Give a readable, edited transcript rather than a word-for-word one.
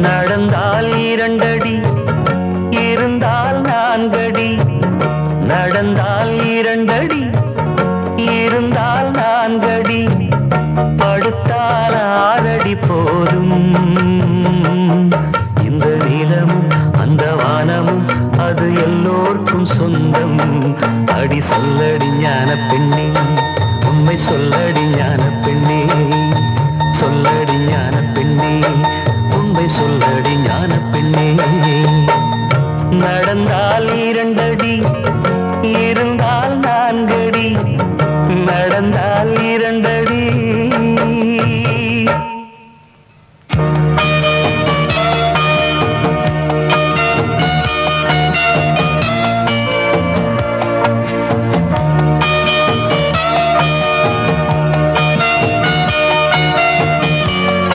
நடந்தால் 2 அடி, இருந்தால் 4 அடி. நடந்தால் 2 அடி, இருந்தால் 4 அடி. படுத்தால் 6 அடி போதும். இந்த நிலமும் அந்த வானமும் அது எல்லோர்க்கும் சொந்தம். அடி சொல்லடி ஞான பெண்ணே, உண்மை சொல்லடி ஞான பெண்ணே. சொல்லடி ஞான பெண்ணே, உண்மை சொல்லடி ஞான பெண்ணே. நடந்தால் 2 அடி, இருந்தால்